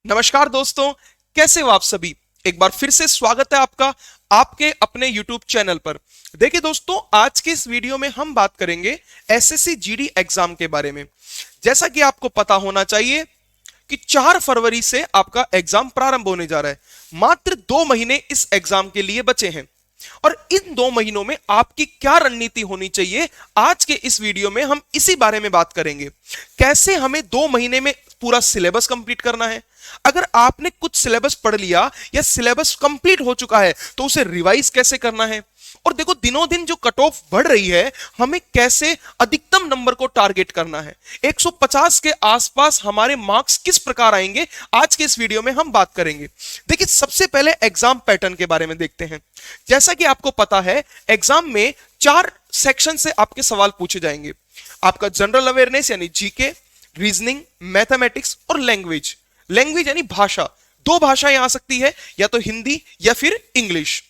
नमस्कार दोस्तों, कैसे हो आप सभी। एक बार फिर से स्वागत है आपका आपके अपने YouTube चैनल पर। देखिए दोस्तों, आज के इस वीडियो में हम बात करेंगे एसएससी जीडी एग्जाम के बारे में। जैसा कि आपको पता होना चाहिए कि 4 फरवरी से आपका एग्जाम प्रारंभ होने जा रहा है। मात्र 2 महीने इस एग्जाम के लिए बचे हैं और इन 2 महीनों में आपकी क्या रणनीति होनी चाहिए, आज के इस वीडियो में हम इसी बारे में बात करेंगे। कैसे हमें 2 महीने में पूरा सिलेबस कंप्लीट करना है। अगर आपने कुछ सिलेबस पढ़ लिया या सिलेबस कंप्लीट हो चुका है तो उसे रिवाइज कैसे करना है। और देखो, दिनों दिन जो कट ऑफ बढ़ रही है, हमें कैसे अधिकतम नंबर को टारगेट करना है। 150 के आसपास हमारे मार्क्स किस प्रकार आएंगे, आज के इस वीडियो में हम बात करेंगे। देखिए, सबसे पहले एग्जाम पैटर्न के बारे में देखते हैं। जैसा कि आपको पता है, एग्जाम में 4 सेक्शन से आपके सवाल पूछे जाएंगे। आपका जनरल अवेयरनेस यानी जीके, रीजनिंग, मैथमेटिक्स और लैंग्वेज। लैंग्वेज यानी भाषा। 2 भाषाएं आ सकती है, या तो हिंदी या फिर इंग्लिश।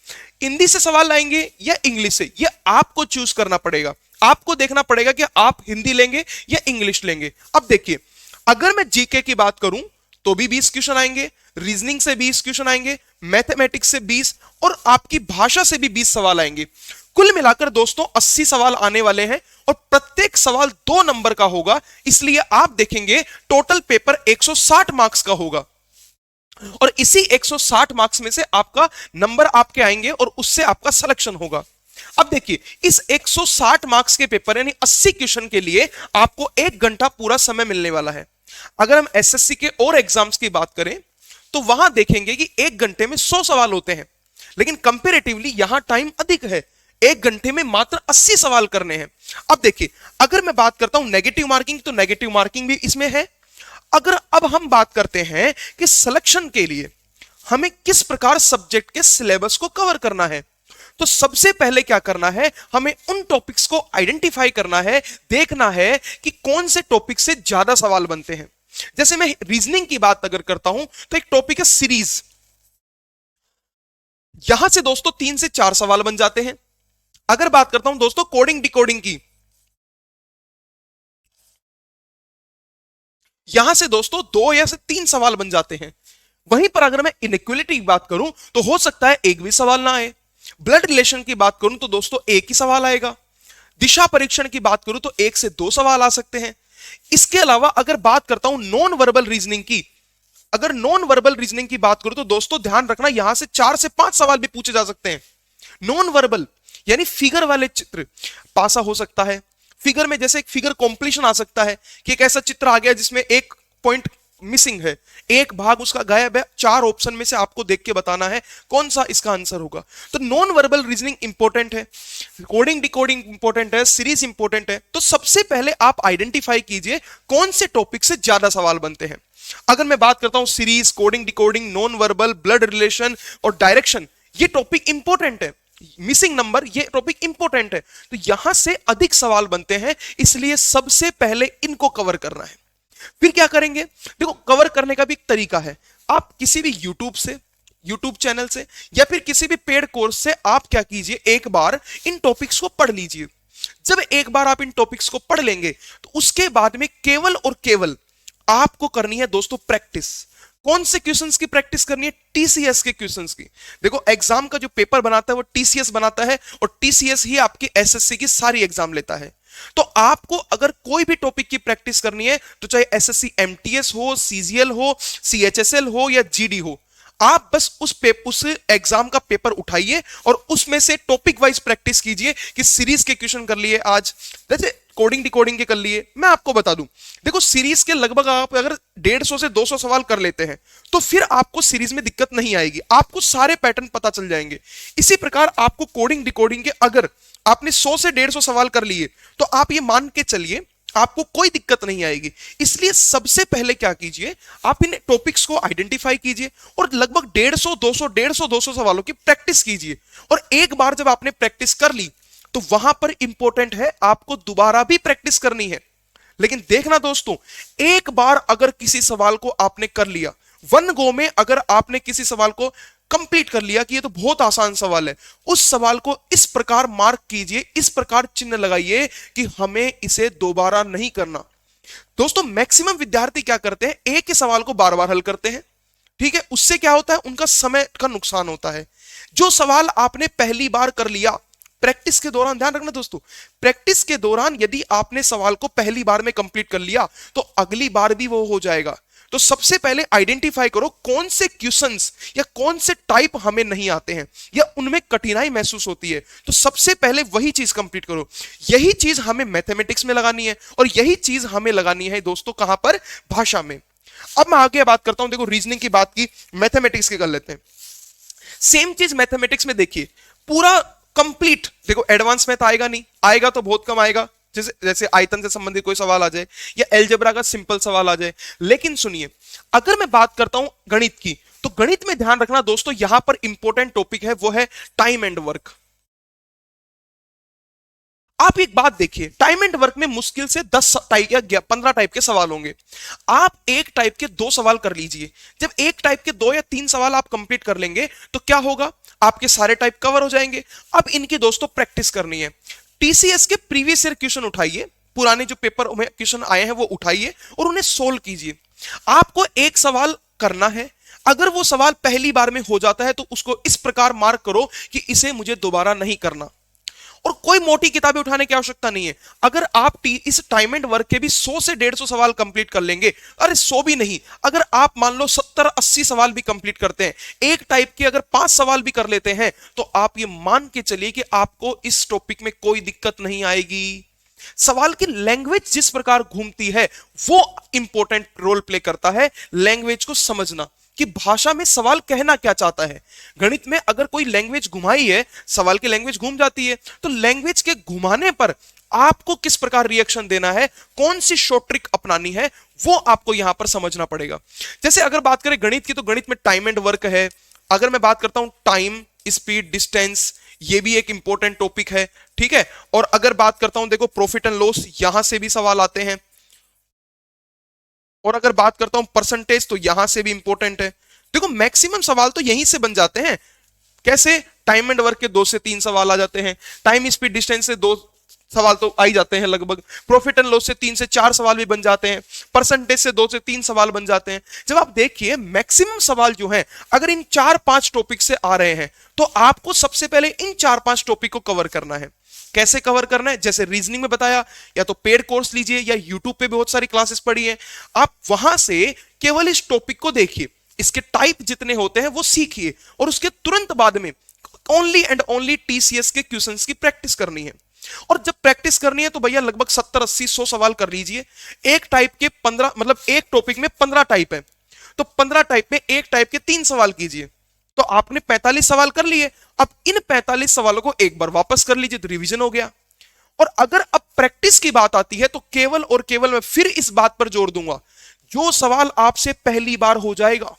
हिंदी से सवाल आएंगे या इंग्लिश से, यह आपको चूज करना पड़ेगा। आपको देखना पड़ेगा कि आप हिंदी लेंगे या इंग्लिश लेंगे। अब देखिए, अगर मैं जीके की बात करूं तो भी 20 क्वेश्चन आएंगे, रीजनिंग से 20 क्वेश्चन आएंगे, मैथमेटिक्स से 20 और आपकी भाषा से भी 20 सवाल आएंगे। कुल मिलाकर दोस्तों 80 सवाल आने वाले हैं और प्रत्येक सवाल 2 नंबर का होगा। इसलिए आप देखेंगे टोटल पेपर 160 मार्क्स का होगा और इसी 160 मार्क्स में से आपका नंबर आपके आएंगे और उससे आपका सिलेक्शन होगा। अब देखिए, इस 160 मार्क्स के पेपर यानी 80 क्वेश्चन के लिए आपको 1 घंटा पूरा समय मिलने वाला है। अगर हम एसएससी के और एग्जाम्स की बात करें तो वहां देखेंगे कि 1 घंटे में 100 सवाल होते हैं, लेकिन कंपेरेटिवली यहां टाइम अधिक है। 1 घंटे में मात्र 80 सवाल करने हैं। अब देखिए, अगर मैं बात करता हूं नेगेटिव मार्किंग, तो नेगेटिव मार्किंग भी इसमें है। अगर अब हम बात करते हैं कि सिलेक्शन के लिए हमें किस प्रकार सब्जेक्ट के सिलेबस को कवर करना है, तो सबसे पहले क्या करना है, हमें उन टॉपिक्स को आइडेंटिफाई करना है, देखना है कि कौन से टॉपिक से ज्यादा सवाल बनते हैं। जैसे मैं रीजनिंग की बात अगर करता हूं तो एक टॉपिक है सीरीज। यहां से दोस्तों 3 से 4 सवाल बन जाते हैं। अगर बात करता हूं दोस्तों कोडिंग डिकोडिंग की, यहां से दोस्तों 2 या से 3 सवाल बन जाते हैं। वहीं पर अगर मैं इनइक्वालिटी की बात करूं तो हो सकता है एक भी सवाल ना आए। ब्लड रिलेशन की बात करूं तो दोस्तों 1 ही सवाल आएगा। दिशा परीक्षण की बात करूं तो 1 से 2 सवाल आ सकते हैं। इसके अलावा अगर बात करता हूं नॉन वर्बल रीजनिंग की, अगर नॉन वर्बल रीजनिंग की बात करूं तो दोस्तों ध्यान रखना, यहां से 4 से 5 सवाल भी पूछे जा सकते हैं। नॉन वर्बल यानी फिगर वाले चित्र पासा हो सकता है। फिगर में जैसे एक फिगर कॉम्प्लीशन आ सकता है कि एक ऐसा चित्र आ गया जिसमें एक पॉइंट मिसिंग है, एक भाग उसका गायब है। 4 ऑप्शन में से आपको देख के बताना है कौन सा इसका आंसर होगा। तो नॉन वर्बल रीजनिंग इंपॉर्टेंट है, कोडिंग डिकोडिंग इंपॉर्टेंट है, सीरीज इंपॉर्टेंट है। तो सबसे पहले आप आइडेंटिफाई कीजिए कौन से टॉपिक से ज्यादा सवाल बनते हैं। अगर मैं बात करता हूं series, coding decoding, non verbal, blood relation और डायरेक्शन, ये टॉपिक इंपॉर्टेंट है। मिसिंग नंबर, ये टॉपिक इंपॉर्टेंट है, तो यहां से अधिक सवाल बनते हैं, इसलिए सबसे पहले इनको कवर करना है। फिर क्या करेंगे, देखो कवर करने का भी एक तरीका है। आप किसी भी यूट्यूब चैनल से या फिर किसी भी पेड कोर्स से आप क्या कीजिए, एक बार इन टॉपिक्स को पढ़ लीजिए। जब एक बार आप इन टॉपिक्स को पढ़ लेंगे तो उसके बाद में केवल और केवल आपको करनी है दोस्तों प्रैक्टिस। कौन से क्वेश्चंस की प्रैक्टिस करनी है, टीसीएस के क्वेश्चंस की। देखो, एग्जाम का जो पेपर बनाता है वो टीसीएस बनाता है और टीसीएस ही आपकी एसएससी की सारी एग्जाम लेता है। तो आपको अगर कोई भी टॉपिक की प्रैक्टिस करनी है, तो चाहे एसएससी एमटीएस हो, सीजीएल हो, सीएचएसएल हो या जीडी हो, आप बस उस एग्जाम का पेपर उठाइए और उसमें से टॉपिक वाइज प्रैक्टिस कीजिए कि सीरीज के क्वेश्चन कर लिए आज, जैसे कोडिंग डिकोडिंग के कर लिए। मैं आपको बता दूं, देखो सीरीज के लगभग आप अगर 150 से 200 सवाल कर लेते हैं तो फिर आपको सीरीज में दिक्कत नहीं आएगी, आपको सारे पैटर्न पता चल जाएंगे। इसी प्रकार आपको कोडिंग डिकोडिंग के अगर आपने 100 से 150 सवाल कर लिए तो आप ये मान के चलिए आपको कोई दिक्कत नहीं आएगी। इसलिए सबसे पहले क्या कीजिए, आप इन टॉपिक्स को आइडेंटिफाई कीजिए और लगभग 150-200 सवालों की प्रैक्टिस कीजिए। और एक बार जब आपने प्रैक्टिस कर ली तो वहां पर इंपॉर्टेंट है आपको दोबारा भी प्रैक्टिस करनी है। लेकिन देखना दोस्तों, एक बार अगर किसी सवाल को आपने कर लिया, वन गो में अगर आपने किसी सवाल को कंप्लीट कर लिया कि ये तो बहुत आसान सवाल है, उस सवाल को इस प्रकार मार्क कीजिए, इस प्रकार चिन्ह लगाइए कि हमें इसे दोबारा नहीं करना। दोस्तों मैक्सिमम विद्यार्थी क्या करते हैं, एक ही सवाल को बार बार हल करते हैं। ठीक है, उससे क्या होता है, उनका समय का नुकसान होता है। जो सवाल आपने पहली बार कर लिया प्रैक्टिस के दौरान, ध्यान रखना दोस्तों, प्रैक्टिस के दौरान यदि आपने सवाल को पहली बार में कंप्लीट कर लिया तो अगली बार भी वो हो जाएगा। तो सबसे पहले आइडेंटिफाई करो कौन से क्वेश्चंस या कौन से टाइप हमें नहीं आते हैं या उनमें कठिनाई महसूस होती है, तो सबसे पहले वही चीज कंप्लीट करो। यही चीज हमें मैथमेटिक्स में लगानी है और यही चीज हमें लगानी है दोस्तों कहां पर, भाषा में। अब मैं आगे बात करता हूं, देखो रीजनिंग की बात की, मैथमेटिक्स की कर लेते हैं। सेम चीज मैथमेटिक्स में देखिए, पूरा कंप्लीट, देखो एडवांस मैथ आएगा नहीं, आएगा तो बहुत कम आएगा, जैसे जैसे आयतन से संबंधित कोई सवाल आ जाए या एलजेब्रा का सिंपल सवाल आ जाए। लेकिन सुनिए, अगर मैं बात करता हूं गणित की, तो गणित में ध्यान रखना दोस्तों, यहां पर इंपॉर्टेंट टॉपिक है वो है टाइम एंड वर्क। आप एक बात देखिए, टाइम एंड वर्क में मुश्किल से 10 टाइप या 15 टाइप के सवाल होंगे। आप एक टाइप के 2 सवाल कर लीजिए। जब एक टाइप के 2 या 3 सवाल आप कंप्लीट कर लेंगे तो क्या होगा, आपके सारे टाइप कवर हो जाएंगे। अब इनकी दोस्तों प्रैक्टिस करनी है। टीसीएस के प्रीवियस ईयर क्वेश्चन उठाइए, पुराने जो पेपर में क्वेश्चन आए हैं वो उठाइए और उन्हें सोल्व कीजिए। आपको एक सवाल करना है, अगर वो सवाल पहली बार में हो जाता है तो उसको इस प्रकार मार्क करो कि इसे मुझे दोबारा नहीं करना। और कोई मोटी किताबें उठाने की आवश्यकता नहीं है। अगर आप इस टाइम एंड वर्क के भी 100 से 150 सवाल कंप्लीट कर लेंगे, अरे 100 भी नहीं, अगर आप मान लो 70-80 सवाल भी कंप्लीट करते हैं, एक टाइप के अगर 5 सवाल भी कर लेते हैं, तो आप ये मान के चलिए कि आपको इस टॉपिक में कोई दिक्कत नहीं आएगी। सवाल की लैंग्वेज जिस प्रकार घूमती है वो इंपॉर्टेंट रोल प्ले करता है, लैंग्वेज को समझना कि भाषा में सवाल कहना क्या चाहता है। गणित में अगर कोई लैंग्वेज घुमाई है, सवाल की लैंग्वेज घूम जाती है, तो लैंग्वेज के घुमाने पर आपको किस प्रकार रिएक्शन देना है, कौन सी शॉर्ट ट्रिक अपनानी है, वो आपको यहां पर समझना पड़ेगा। जैसे अगर बात करें गणित की, तो गणित में टाइम एंड वर्क है। अगर मैं बात करता हूं टाइम, स्पीड, डिस्टेंस, ये भी एक इंपॉर्टेंट टॉपिक है, ठीक है। और अगर बात करता हूं देखो प्रॉफिट एंड लॉस, यहां से भी सवाल आते हैं। और अगर बात करता हूं परसेंटेज, तो यहां से भी इंपॉर्टेंट है। देखो मैक्सिमम सवाल तो यहीं से बन जाते हैं। कैसे, टाइम एंड वर्क के 2 से 3 सवाल आ जाते हैं, टाइम स्पीड डिस्टेंस से 2 सवाल तो आ ही जाते हैं लगभग, प्रॉफिट एंड लॉस से 3 से 4 सवाल भी बन जाते हैं, परसेंटेज से 2 से 3 सवाल बन जाते हैं। जब आप देखिए मैक्सिमम सवाल जो हैं अगर इन 4-5 टॉपिक से आ रहे हैं, तो आपको सबसे पहले इन 4-5 टॉपिक को कवर करना है। कैसे कवर करना है, जैसे रीजनिंग में बताया, या तो पेड कोर्स लीजिए या यूट्यूब पे बहुत सारी क्लासेस पढ़ी है, आप वहां से केवल इस टॉपिक को देखिए, इसके टाइप जितने होते हैं वो सीखिए और उसके तुरंत बाद में ओनली एंड ओनली टीसीएस के क्वेश्चंस की प्रैक्टिस करनी है। और जब प्रैक्टिस करनी है तो भैया लगभग 70-80-100 सवाल कर लीजिए। एक टाइप के 15, मतलब एक टॉपिक में 15 टाइप है, तो 15 टाइप में एक टाइप के 3 सवाल कीजिए, तो आपने 45 सवाल कर लिए। अब इन 45 सवालों को एक बार वापस कर लीजिए तो रिवीजन हो गया। और अगर अब प्रैक्टिस की बात आती है तो केवल और केवल मैं फिर इस बात पर जोर दूंगा, जो सवाल आपसे पहली बार हो जाएगा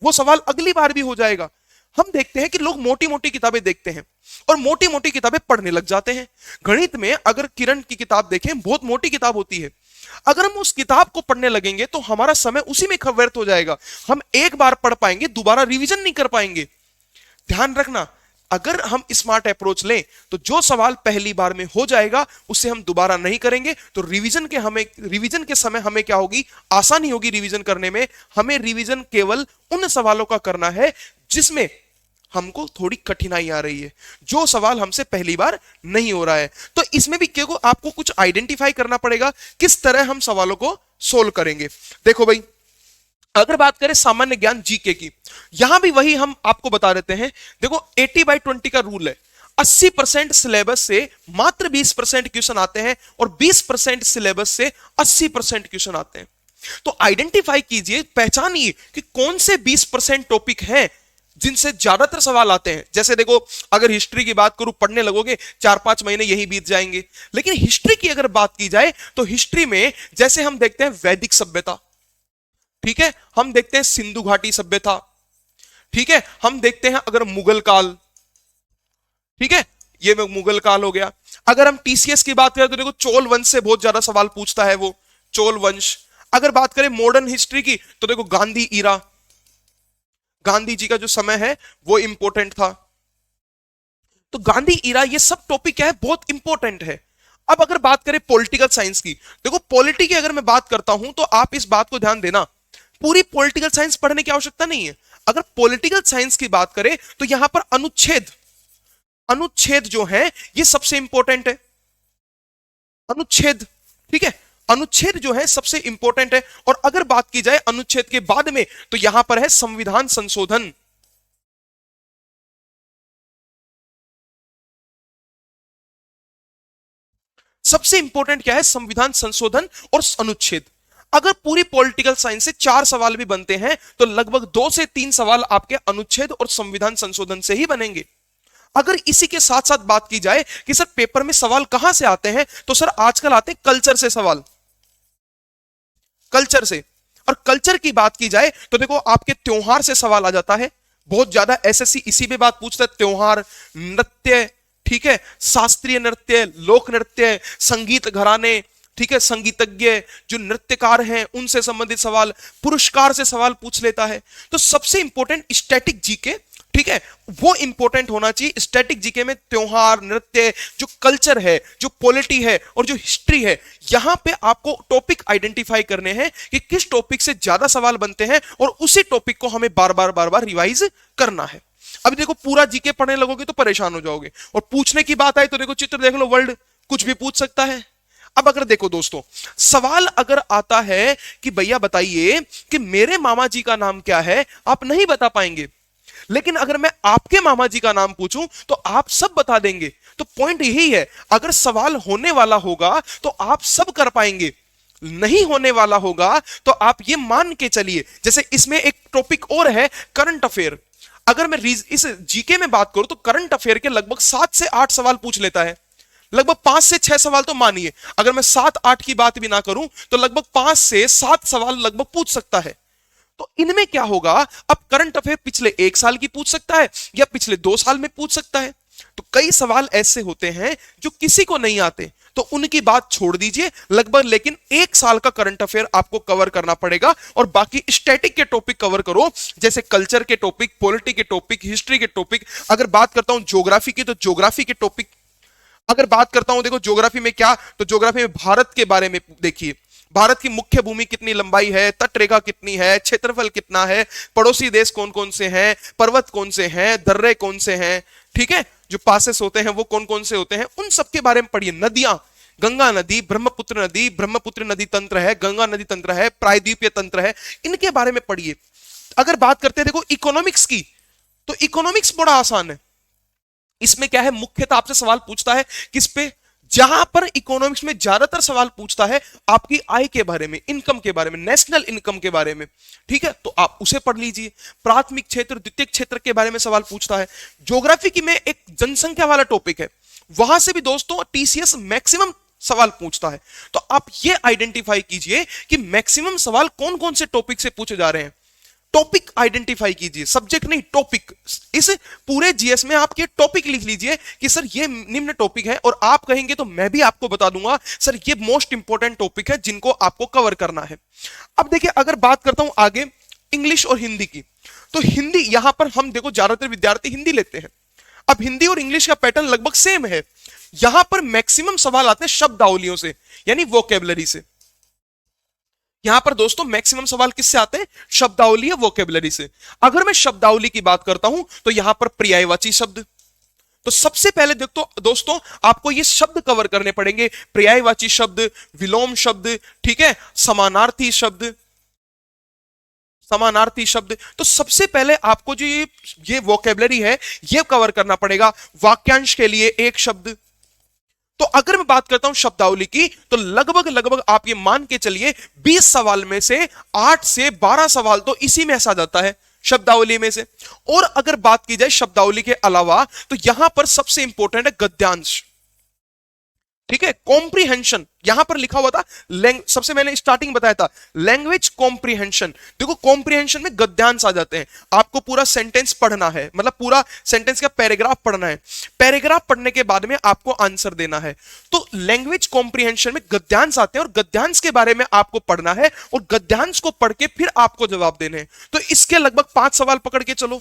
वो सवाल अगली बार भी हो जाएगा। हम देखते हैं कि लोग मोटी मोटी किताबें देखते हैं और मोटी मोटी किताबें पढ़ने लग जाते हैं। गणित में अगर किरण की किताब देखें, बहुत मोटी किताब होती है, अगर हम उस किताब को पढ़ने लगेंगे तो हमारा समय उसी में व्यर्थ हो जाएगा। हम एक बार पढ़ पाएंगे, दोबारा रिवीजन नहीं कर पाएंगे। ध्यान रखना, अगर हम स्मार्ट अप्रोच लें तो जो सवाल पहली बार में हो जाएगा उसे हम दोबारा नहीं करेंगे, तो रिवीजन के समय हमें क्या होगी, आसानी होगी रिवीजन करने में। हमें रिवीजन केवल उन सवालों का करना है जिसमें हमको थोड़ी कठिनाई आ रही है, जो सवाल हमसे पहली बार नहीं हो रहा है। तो इसमें भी क्यों आपको कुछ आइडेंटिफाई करना पड़ेगा, किस तरह हम सवालों को सोल्व करेंगे। देखो भाई, अगर बात करें सामान्य ज्ञान जीके की, यहां भी वही हम आपको बता देते हैं। देखो 80/20 का रूल है, 80% सिलेबस से मात्र 20% क्वेश्चन आते हैं और 20% सिलेबस से 80% क्वेश्चन आते हैं। तो आइडेंटिफाई कीजिए, पहचानिए कि कौन से 20% टॉपिक हैं जिनसे ज्यादातर सवाल आते हैं। जैसे देखो, अगर हिस्ट्री की बात करूं, पढ़ने लगोगे 4-5 महीने यही बीत जाएंगे। लेकिन हिस्ट्री की अगर बात की जाए तो हिस्ट्री में जैसे हम देखते हैं वैदिक सभ्यता, ठीक है, हम देखते हैं सिंधु घाटी सभ्यता, ठीक है, हम देखते हैं अगर मुगल काल, ठीक है, ये मुगल काल हो गया। अगर हम टीसीएस की बात करें तो देखो चोल वंश से बहुत ज्यादा सवाल पूछता है वो, चोल वंश। अगर बात करें मॉडर्न हिस्ट्री की तो देखो गांधी ईरा, गांधी जी का जो समय है वो इंपॉर्टेंट था। तो गांधी ईरा, ये सब टॉपिक क्या है, बहुत इंपॉर्टेंट है। अब अगर बात करें पॉलिटिकल साइंस की, देखो पॉलिटी की अगर मैं बात करता हूं तो आप इस बात को ध्यान देना, पूरी पॉलिटिकल साइंस पढ़ने की आवश्यकता नहीं है। अगर पॉलिटिकल साइंस की बात करें तो यहां पर अनुच्छेद, अनुच्छेद जो है ये सबसे इंपॉर्टेंट है। अनुच्छेद, ठीक है, अनुच्छेद जो है सबसे इंपॉर्टेंट है। और अगर बात की जाए अनुच्छेद के बाद में तो यहां पर है संविधान संशोधन। सबसे इंपॉर्टेंट क्या है? संविधान संशोधन और अनुच्छेद। अगर पूरी पॉलिटिकल साइंस से 4 सवाल भी बनते हैं तो लगभग 2 से 3 सवाल आपके अनुच्छेद और संविधान संशोधन से ही बनेंगे। अगर इसी के साथ साथ बात की जाए कि सर पेपर में सवाल कहां से आते हैं, तो सर आजकल आते हैं कल्चर से सवाल, कल्चर से। और कल्चर की बात की जाए तो देखो आपके त्योहार से सवाल आ जाता है बहुत ज्यादा। एसएससी इसी पे बात पूछता है, त्योहार, नृत्य, ठीक है, शास्त्रीय नृत्य, लोक नृत्य, संगीत घराने, ठीक है, संगीतज्ञ जो नृत्यकार हैं उनसे संबंधित सवाल, पुरस्कार से सवाल पूछ लेता है। तो सबसे इंपॉर्टेंट स्टैटिक जीके, ठीक है, वो इंपॉर्टेंट होना चाहिए। स्टैटिक जीके में त्योहार, नृत्य, जो कल्चर है, जो पॉलिटी है और जो हिस्ट्री है, यहां पे आपको टॉपिक आइडेंटिफाई करने हैं कि किस टॉपिक से ज्यादा सवाल बनते हैं और उसी टॉपिक को हमें बार बार रिवाइज करना है। अब देखो पूरा जीके पढ़ने लगोगे तो परेशान हो जाओगे। और पूछने की बात आई तो देखो चित्र देख लो, वर्ल्ड कुछ भी पूछ सकता है। अब अगर देखो दोस्तों, सवाल अगर आता है कि भैया बताइए कि मेरे मामा जी का नाम क्या है, आप नहीं बता पाएंगे। लेकिन अगर मैं आपके मामा जी का नाम पूछूं तो आप सब बता देंगे। तो पॉइंट यही है, अगर सवाल होने वाला होगा तो आप सब कर पाएंगे, नहीं होने वाला होगा तो आप ये मान के चलिए। जैसे इसमें एक टॉपिक और है करंट अफेयर। अगर मैं इस जीके में बात करूं तो करंट अफेयर के लगभग 7 से 8 सवाल पूछ लेता है। लगभग 5 से 6 सवाल तो मानिए, अगर मैं 7-8 की बात भी ना करूं तो लगभग 5 से 7 सवाल लगभग पूछ सकता है। तो इनमें क्या होगा, अब करंट अफेयर पिछले 1 साल की पूछ सकता है या पिछले 2 साल में पूछ सकता है। तो कई सवाल ऐसे होते हैं जो किसी को नहीं आते, तो उनकी बात छोड़ दीजिए लगभग, लेकिन 1 साल का करंट अफेयर आपको कवर करना पड़ेगा। और बाकी स्टैटिक के टॉपिक कवर करो, जैसे कल्चर के टॉपिक, पॉलिटी के टॉपिक, हिस्ट्री के टॉपिक। अगर बात करता हूं ज्योग्राफी की तो ज्योग्राफी के टॉपिक, अगर बात करता हूं देखो ज्योग्राफी में क्या, तो ज्योग्राफी में भारत के बारे में देखिए, भारत की मुख्य भूमि कितनी लंबाई है, तटरेखा कितनी है, क्षेत्रफल कितना है, पड़ोसी देश कौन कौन से हैं, पर्वत कौन से हैं, दर्रे कौन से हैं, ठीक है, जो पासेस होते हैं वो कौन कौन से होते हैं, उन सब के बारे में पढ़िए। नदियां, गंगा नदी, ब्रह्मपुत्र नदी तंत्र है, गंगा नदी तंत्र है, प्रायद्वीपीय तंत्र है, इनके बारे में पढ़िए। अगर बात करते हैं देखो इकोनॉमिक्स की, तो इकोनॉमिक्स बड़ा आसान है। इसमें क्या है, मुख्यतः आपसे सवाल पूछता है किस पे, जहां पर इकोनॉमिक्स में ज्यादातर सवाल पूछता है आपकी आय के बारे में, इनकम के बारे में, नेशनल इनकम के बारे में, ठीक है, तो आप उसे पढ़ लीजिए। प्राथमिक क्षेत्र, द्वितीय क्षेत्र के बारे में सवाल पूछता है। ज्योग्राफी की में एक जनसंख्या वाला टॉपिक है, वहां से भी दोस्तों टीसीएस मैक्सिमम सवाल पूछता है। तो आप ये आइडेंटिफाई कीजिए कि मैक्सिमम सवाल कौन कौन से टॉपिक से पूछे जा रहे हैं। टॉपिक आइडेंटिफाई कीजिए, सब्जेक्ट नहीं, टॉपिक। इस पूरे जीएस में आप ये टॉपिक लिख लीजिए कि सर ये निम्न टॉपिक है, और आप कहेंगे तो मैं भी आपको बता दूंगा सर ये मोस्ट इंपॉर्टेंट टॉपिक है जिनको आपको कवर करना है। अब देखिए अगर बात करता हूं आगे इंग्लिश और हिंदी की, तो हिंदी यहां पर हम देखो ज्यादातर विद्यार्थी हिंदी लेते हैं। अब हिंदी और इंग्लिश का पैटर्न लगभग सेम है। यहां पर मैक्सिमम सवाल आते हैं शब्दावलियों से, यानी वोकेबलरी से। यहां पर दोस्तों मैक्सिमम सवाल किससे आते हैं, शब्दावली या वोकेबलरी से। अगर मैं शब्दावली की बात करता हूं तो यहां पर पर्यायवाची शब्द, तो सबसे पहले देखो दोस्तों आपको ये शब्द कवर करने पड़ेंगे, पर्यायवाची शब्द, विलोम शब्द, ठीक है, समानार्थी शब्द, समानार्थी शब्द। तो सबसे पहले आपको जो ये वोकेबलरी है ये कवर करना पड़ेगा। वाक्यांश के लिए एक शब्द। तो अगर मैं बात करता हूं शब्दावली की, तो लगभग लगभग आप ये मान के चलिए 20 सवाल में से 8 से 12 सवाल तो इसी में ऐसा जाता है, शब्दावली में से। और अगर बात की जाए शब्दावली के अलावा, तो यहां पर सबसे इंपॉर्टेंट है गद्यांश, ठीक है, कॉम्प्रीहेंशन। यहां पर लिखा हुआ था सबसे मैंने स्टार्टिंग बताया था लैंग्वेज कॉम्प्रीहेंशन। देखो कॉम्प्रीहेंशन में गद्यांश आ जाते हैं। आपको पूरा सेंटेंस पढ़ना है, मतलब पूरा सेंटेंस का पैराग्राफ पढ़ना है। पैराग्राफ पढ़ने के बाद में आपको आंसर देना है। तो लैंग्वेज कॉम्प्रीहेंशन में गद्यांश आते हैं और गद्यांश के बारे में आपको पढ़ना है और गद्यांश को पढ़ के फिर आपको जवाब देने हैं। तो इसके लगभग 5 सवाल पकड़ के चलो।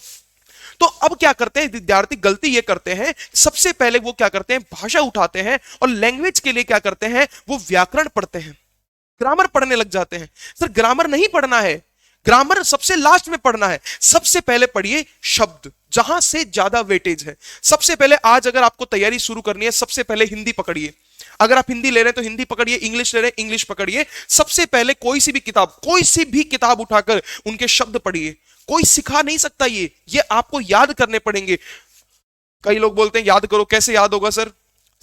तो अब क्या करते हैं विद्यार्थी, गलती ये करते हैं, सबसे पहले वो क्या करते हैं, भाषा उठाते हैं और लैंग्वेज के लिए क्या करते हैं, वो व्याकरण पढ़ते हैं, ग्रामर पढ़ने लग जाते हैं। सर ग्रामर नहीं पढ़ना है, ग्रामर सबसे लास्ट में पढ़ना है। सबसे पहले पढ़िए शब्द, जहां से ज्यादा वेटेज है। सबसे पहले आज अगर आपको तैयारी शुरू करनी है, सबसे पहले हिंदी पकड़िए। अगर आप हिंदी ले रहे हैं तो हिंदी पकड़िए, इंग्लिश ले रहे हैं इंग्लिश पकड़िए। सबसे पहले कोई सी भी किताब उठाकर उनके शब्द पढ़िए। कोई सिखा नहीं सकता ये आपको याद करने पड़ेंगे। कई लोग बोलते हैं याद करो, कैसे याद होगा सर?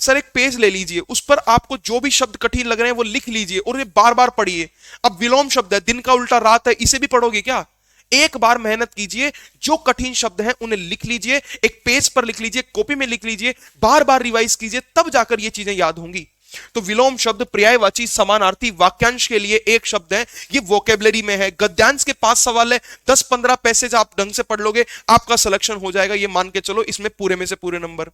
सर एक पेज ले लीजिए, उस पर आपको जो भी शब्द कठिन लग रहे हैं वो लिख लीजिए और ये बार बार पढ़िए। अब विलोम शब्द है, दिन का उल्टा रात है, इसे भी पढ़ोगे क्या? एक बार मेहनत कीजिए, जो कठिन शब्द हैं उन्हें लिख लीजिए, एक पेज पर लिख लीजिए, कॉपी में लिख लीजिए, बार बार रिवाइज कीजिए, तब जाकर ये चीजें याद होंगी। तो विलोम शब्द पर्यायवाची, समानार्थी, वाक्यांश के लिए एक शब्द है, ये वोकेबलरी में है। गद्यांश के 5 सवाल है, 10-15 पैसेज आप ढंग से पढ़ लोगे, आपका सिलेक्शन हो जाएगा, ये मान के चलो। इसमें पूरे में से पूरे नंबर।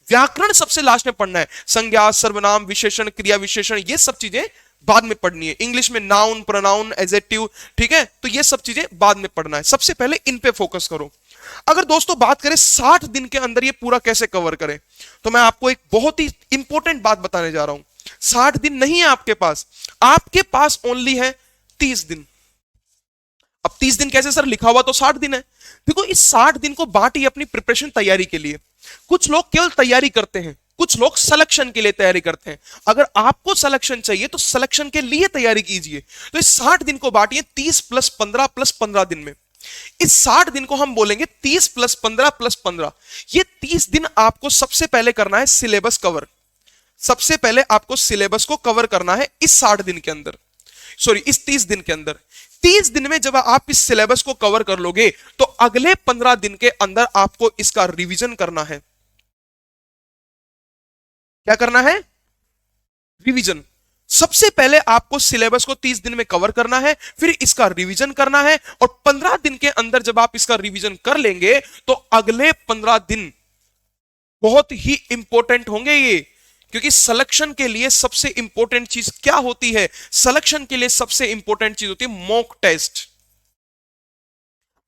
व्याकरण सबसे लास्ट में पढ़ना है। संज्ञा, सर्वनाम, विशेषण, क्रिया विशेषण, ये सब चीजें बाद में पढ़नी है। इंग्लिश में नाउन, प्रोनाउन, एडजेक्टिव, ठीक है, तो ये सब चीजें बाद में पढ़ना है। सबसे पहले इन पे फोकस करो। अगर दोस्तों बात करें 60 दिन के अंदर ये पूरा कैसे कवर करें, तो मैं आपको एक बहुत ही इंपॉर्टेंट बात बताने जा रहा हूं। 60 दिन नहीं है आपके पास ओनली है 30 दिन। अब 30 दिन कैसे सर? लिखा हुआ तो 60 दिन है। देखो, इस 60 दिन को बांटिए अपनी प्रिपरेशन तैयारी के लिए। कुछ लोग केवल तैयारी करते हैं, कुछ लोग सिलेक्शन के लिए तैयारी करते हैं। अगर आपको सिलेक्शन चाहिए तो सिलेक्शन के लिए तैयारी कीजिए। तो इस 60 दिन को बांटिए 30 + 15 + 15 दिन में। इस 60 दिन को हम बोलेंगे 30 + 15 + 15। ये 30 दिन आपको सबसे पहले करना है सिलेबस कवर। सबसे पहले आपको सिलेबस को कवर करना है इस 60 दिन के अंदर, सॉरी इस 30 दिन के अंदर। 30 दिन में जब आप इस सिलेबस को कवर कर लोगे तो अगले 15 दिन के अंदर आपको इसका रिवीजन करना है। क्या करना है? रिवीजन। सबसे पहले आपको सिलेबस को 30 दिन में कवर करना है, फिर इसका रिवीजन करना है, और 15 दिन के अंदर जब आप इसका रिवीजन कर लेंगे तो अगले 15 दिन बहुत ही इंपॉर्टेंट होंगे ये। क्योंकि सिलेक्शन के लिए सबसे इंपॉर्टेंट चीज क्या होती है? सिलेक्शन के लिए सबसे इंपॉर्टेंट चीज होती है मॉक टेस्ट।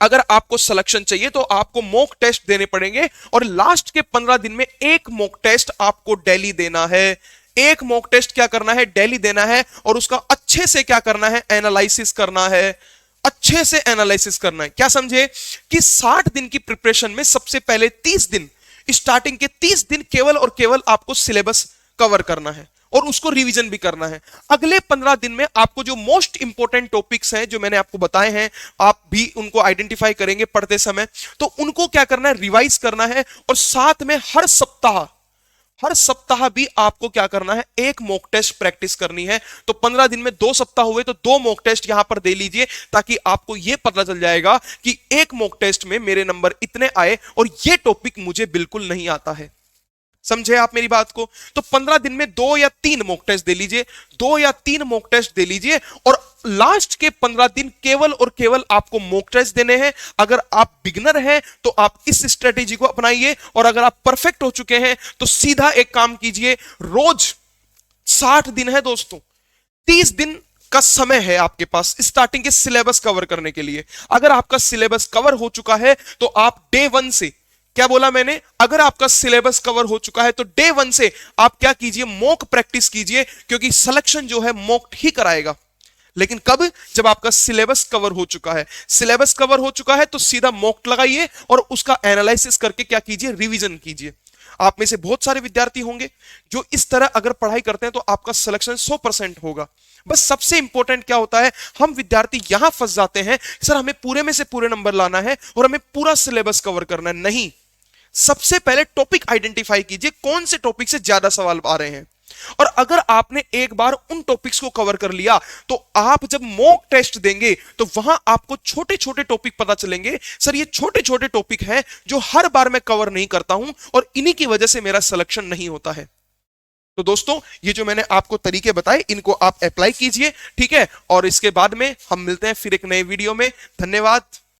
अगर आपको सिलेक्शन चाहिए तो आपको मॉक टेस्ट देने पड़ेंगे, और लास्ट के 15 दिन में एक मॉक टेस्ट आपको डेली देना है। एक मॉक टेस्ट क्या करना है? डेली देना है, और उसका अच्छे से क्या करना है? एनालिसिस करना है। अच्छे से एनालिसिस करना है। क्या समझे कि 60 दिन की प्रिपरेशन में सबसे पहले 30 दिन, स्टार्टिंग के 30 दिन केवल और केवल आपको सिलेबस कवर करना है और उसको रिवीजन भी करना है। अगले 15 दिन में आपको जो मोस्ट इंपॉर्टेंट टॉपिक्स हैं जो मैंने आपको बताए हैं, आप भी उनको आइडेंटिफाई करेंगे पढ़ते समय, तो उनको क्या करना है? रिवाइज करना है। और साथ में हर सप्ताह भी आपको क्या करना है? एक मॉक टेस्ट प्रैक्टिस करनी है। तो 15 दिन में 2 सप्ताह हुए तो 2 मॉक टेस्ट यहां पर दे लीजिए, ताकि आपको यह पता चल जाएगा कि एक मॉक टेस्ट में मेरे नंबर इतने आए और यह टॉपिक मुझे बिल्कुल नहीं आता है। समझे आप मेरी बात को? तो 15 दिन में 2 या 3 मॉक टेस्ट दे लीजिए, 2 या 3 मॉक टेस्ट दे लीजिए, और लास्ट के 15 दिन केवल और केवल आपको मॉक टेस्ट देने हैं। अगर आप बिगिनर हैं तो आप इस स्ट्रेटेजी को अपनाइए, और अगर आप परफेक्ट हो चुके हैं तो सीधा एक काम कीजिए, रोज 60 दिन है दोस्तों, 30 दिन का समय है आपके पास स्टार्टिंग के सिलेबस कवर करने के लिए। अगर आपका सिलेबस कवर हो चुका है तो आप डे 1 से, क्या बोला मैंने? अगर आपका सिलेबस कवर हो चुका है तो डे 1 से आप क्या कीजिए? मॉक प्रैक्टिस कीजिए, क्योंकि सिलेक्शन जो है मॉक ही कराएगा। लेकिन कब? जब आपका सिलेबस कवर हो चुका है। सिलेबस कवर हो चुका है तो सीधा मॉक लगाइए और उसका एनालिसिस करके क्या कीजिए? रिवीजन कीजिए। आप में से बहुत सारे विद्यार्थी होंगे जो इस तरह अगर पढ़ाई करते हैं तो आपका सिलेक्शन 100% होगा। बस सबसे इंपॉर्टेंट क्या होता है? हम विद्यार्थी यहां फंस जाते हैं, सर हमें पूरे में से पूरे नंबर लाना है और हमें पूरा सिलेबस कवर करना है। नहीं, सबसे पहले टॉपिक आइडेंटिफाई कीजिए, कौन से टॉपिक से ज्यादा सवाल आ रहे हैं, और अगर आपने एक बार उन टॉपिक्स को कवर कर लिया तो आप जब मॉक टेस्ट देंगे तो वहां आपको छोटे छोटे टॉपिक पता चलेंगे, सर ये छोटे छोटे टॉपिक हैं जो हर बार मैं कवर नहीं करता हूं और इन्हीं की वजह से मेरा सिलेक्शन नहीं होता है। तो दोस्तों, ये जो मैंने आपको तरीके बताए इनको आप अप्लाई कीजिए, ठीक है? और इसके बाद में हम मिलते हैं फिर एक नए वीडियो में। धन्यवाद।